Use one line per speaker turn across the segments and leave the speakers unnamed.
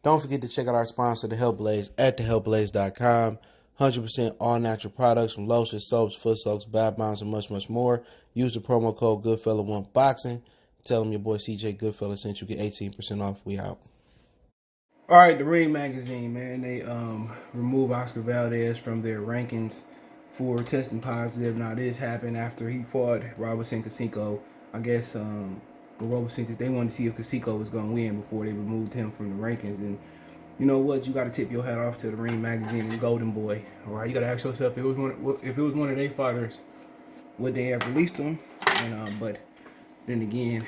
Don't forget to check out our sponsor, The Health Blaze, at thehealthblaze.com. 100% all natural products from lotions, soaps, foot soaks, bath bombs, and much, much more. Use the promo code Goodfella1Boxing. Tell them your boy CJ Goodfella sent you. Get 18% off. We out. All right, the Ring magazine, man, they removed Oscar Valdez from their rankings for testing positive. Now, this happened after he fought Robertson Casico. I guess Robertson, they wanted to see if Casico was going to win before they removed him from the rankings. And you know what? You got to tip your hat off to the Ring magazine and Golden Boy. All right, you got to ask yourself if it was one of their fighters, would they have released him? And but then again,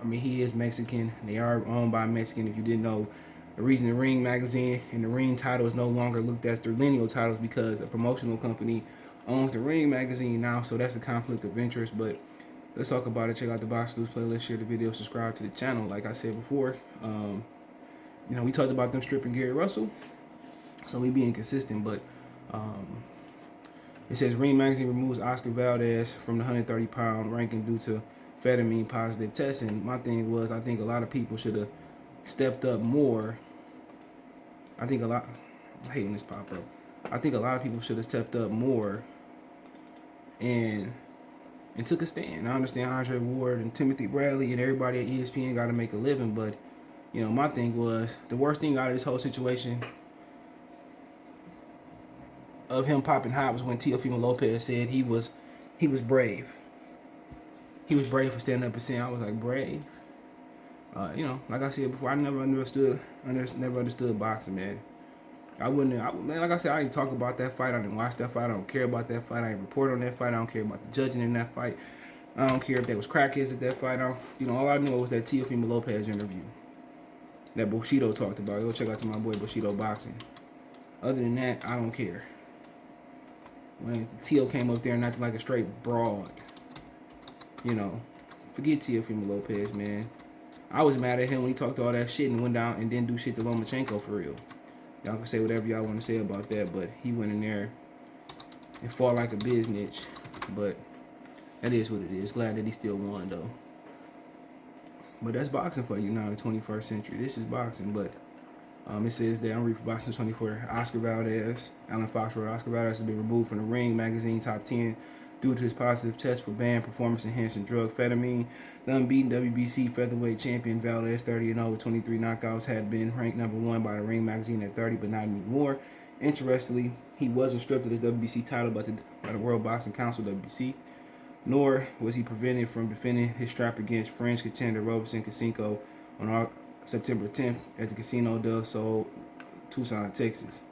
he is Mexican. They are owned by a Mexican. If you didn't know, the reason the Ring magazine and the Ring title is no longer looked at as their lineal titles because a promotional company owns the Ring magazine now, so that's a conflict of interest. But let's talk about it. Check out the Box News playlist, share the video, subscribe to the channel. Like I said before, we talked about them stripping Gary Russell, so we being consistent. But it says Ring magazine removes Oscar Valdez from the 130-pound ranking due to amphetamine positive testing. My thing was, I think a lot of people should have stepped up more. I hate when this pop up. I think a lot of people should have stepped up more and took a stand. I understand Andre Ward and Timothy Bradley and everybody at ESPN got to make a living, but my thing was, the worst thing out of this whole situation of him popping hot was when Teofimo Lopez said he was brave. He was brave for standing up and saying, I was like, brave? Like I said before, I never understood boxing, man. Like I said, I didn't talk about that fight. I didn't watch that fight. I don't care about that fight. I didn't report on that fight. I don't care about the judging in that fight. I don't care if there was crackheads at that fight. All I knew was that Teofimo Lopez interview that Bushido talked about. Go check out to my boy Bushido Boxing. Other than that, I don't care. When Teo came up there and acted like a straight broad, forget Teofimo Lopez, man. I was mad at him when he talked all that shit and went down and didn't do shit to Lomachenko for real. Y'all can say whatever y'all want to say about that, but he went in there and fought like a biznitch. But that is what it is. Glad that he still won, though. But that's boxing for you now in the 21st century. This is boxing, but it says that I'm reading for Boxing 24. Oscar Valdez, Alan Fox wrote, Oscar Valdez has been removed from the Ring magazine top 10 due to his positive test for banned performance-enhancing drug amphetamine. The unbeaten WBC featherweight champion Valdez, 30-0 with 23 knockouts, had been ranked number 1 by the Ring magazine at 30, but not anymore. Interestingly, he wasn't stripped of his WBC title by the World Boxing Council, WBC, nor was he prevented from defending his strap against French contender Robertson Casico on September 10th at the Casino del Sol, Tucson, Texas.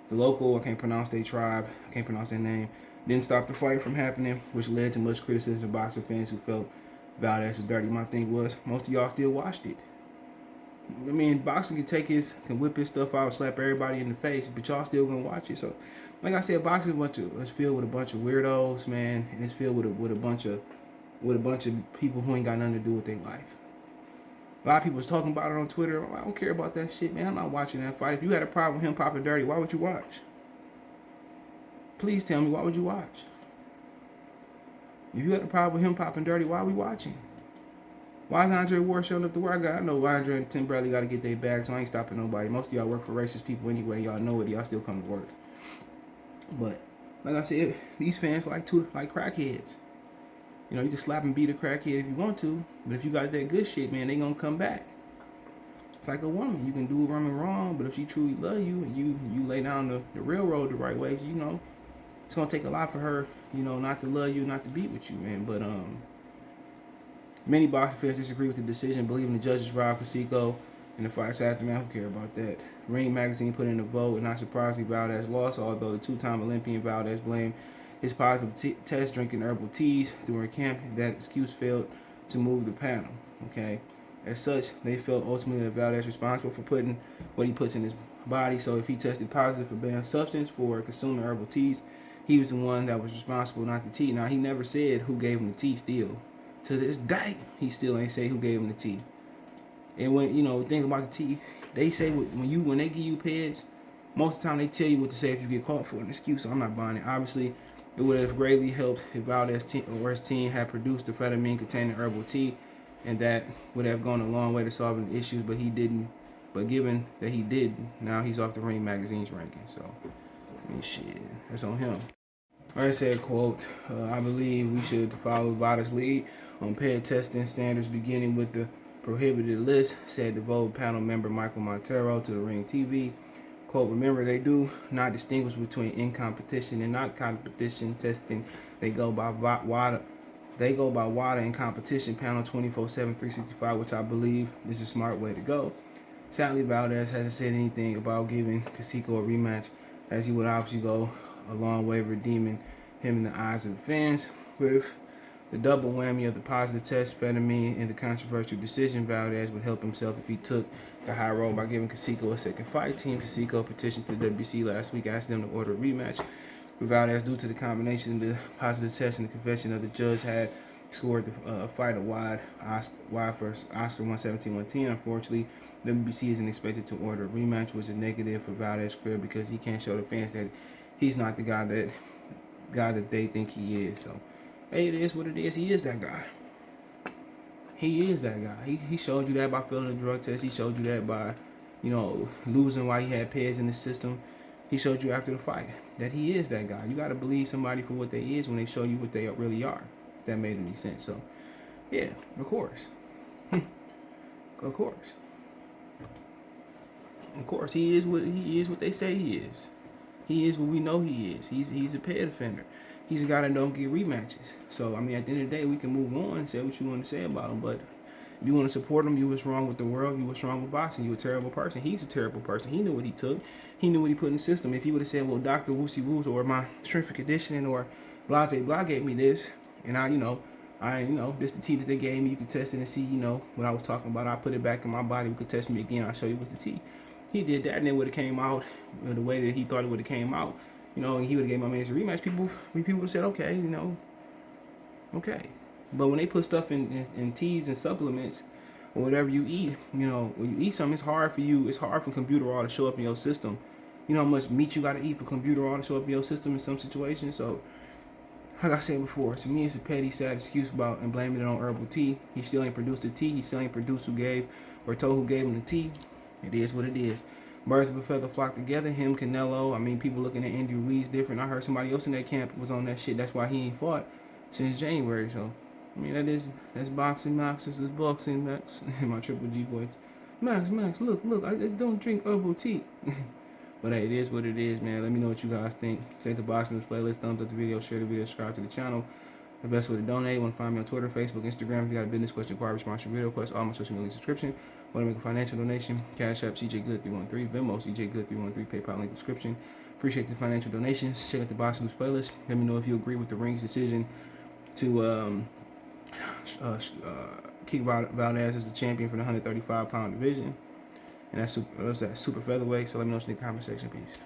The local, I can't pronounce their tribe, I can't pronounce their name, didn't stop the fight from happening, which led to much criticism of boxing fans who felt Valdez was dirty. My thing was, most of y'all still watched it. I mean, boxing can whip his stuff out, slap everybody in the face, but y'all still gonna watch it. So, like I said, boxing is filled with a bunch of weirdos, man, and it's filled with a bunch of people who ain't got nothing to do with their life. A lot of people was talking about it on Twitter. I don't care about that shit, man. I'm not watching that fight. If you had a problem with him popping dirty, why would you watch? Please tell me, why would you watch? If you had a problem with him popping dirty, why are we watching? Why is Andre Ward showing up to work? I know Andre and Tim Bradley got to get their bags, so I ain't stopping nobody. Most of y'all work for racist people anyway. Y'all know it. Y'all still come to work. But, like I said, these fans like crackheads. You can slap and beat a crackhead if you want to, but if you got that good shit, man, they gonna come back. It's like a woman. You can do a woman wrong, but if she truly love you and you lay down the railroad the right way, it's gonna take a lot for her, not to love you, not to be with you, man. But many boxing fans disagree with the decision, believing the judges robbed Casico in the fight's aftermath. Who care about that? Ring magazine put in a vote, and not surprisingly, Valdez lost, although the two-time Olympian Valdez blamed his positive test drinking herbal teas during camp. That excuse failed to move the panel. Okay, as such, they felt ultimately that Valdez was responsible for putting what he puts in his body. So if he tested positive for banned substance for consuming herbal teas, he was the one that was responsible, not the tea. Now, he never said who gave him the tea still. To this day, he still ain't say who gave him the tea. And when, think about the tea, they say when they give you PEDs, most of the time they tell you what to say if you get caught for an excuse. So I'm not buying it. Obviously, it would have greatly helped if Valdez or his team had produced the amphetamine containing herbal tea, and that would have gone a long way to solving the issues, but he didn't But given that he didn't, now he's off the Ring Magazine's ranking. So, I mean, shit, that's on him. I said, quote, I believe we should follow Valdez lead on PED testing standards, beginning with the prohibited list, said the Vogue panel member Michael Montero to the Ring TV. Quote, remember, they do not distinguish between in competition and not competition testing. They go by WADA. They go by WADA in competition panel 24/7, 365, which I believe is a smart way to go. Sadly, Valdez hasn't said anything about giving Casico a rematch, as he would obviously go a long way redeeming him in the eyes of the fans. With the double whammy of the positive test, amphetamine, and the controversial decision, Valdez would help himself if he took the high road by giving Casico a second fight. Team Casico petitioned to the WBC last week, asked them to order a rematch with Valdez due to the combination of the positive test and the confession of the judge had scored the fight a wide for Oscar 117-110. Unfortunately, WBC isn't expected to order a rematch, which is a negative for Valdez's career because he can't show the fans that he's not the guy that they think he is. So, hey, it is what it is. He is that guy. He is that guy. He showed you that by failing the drug test. He showed you that by, losing while he had PEDs in the system. He showed you after the fight that he is that guy. You got to believe somebody for what they is when they show you what they really are. If that made any sense. So, yeah, of course. Of course. Of course, he is what they say he is. He is what we know he is. He's a PED offender. He's a guy that don't get rematches. So, I mean, at the end of the day, we can move on and say what you want to say about him. But if you want to support him, you what's wrong with the world, you what's wrong with boxing. You a terrible person. He's a terrible person. He knew what he took. He knew what he put in the system. If he would have said, well, Dr. Woosey Woos or my strength and conditioning or blase blah gave me this, and this the tea that they gave me. You can test it and see, what I was talking about. I put it back in my body. You could test me again. I'll show you what's the tea. He did that, and it would have came out the way that he thought it would have came out. And he would have gave my man a rematch. People would have said, okay, okay. But when they put stuff in teas and supplements or whatever you eat, when you eat something, it's hard for computerol to show up in your system. You know how much meat you got to eat for computerol to show up in your system in some situations. So, like I said before, to me, it's a petty, sad excuse about and blaming it on herbal tea. He still ain't produced the tea. He still ain't produced who gave or told who gave him the tea. It is what it is. Birds of a feather flock together. Him, Canelo. I mean, people looking at Andy Ruiz different. I heard somebody else in that camp was on that shit. That's why he ain't fought since January. So, I mean, that's boxing, Max. This is boxing, Max. My Triple G voice. Max, look. I don't drink herbal tea. But hey, it is what it is, man. Let me know what you guys think. Check the Box News playlist. Thumbs up the video. Share the video. Subscribe to the channel. The best way to donate. Want to find me on Twitter, Facebook, Instagram. If you got a business question, inquiry, sponsor, video request, all my social media subscription. Want to make a financial donation? Cash App, CJ Good 313, Venmo, CJ Good 313, PayPal link description. Appreciate the financial donations. Check out the Box News playlist. Let me know if you agree with the Ring's decision to kick Valdez as the champion for the 135-pound division. And that's super featherweight. So let me know in the comment section. Peace.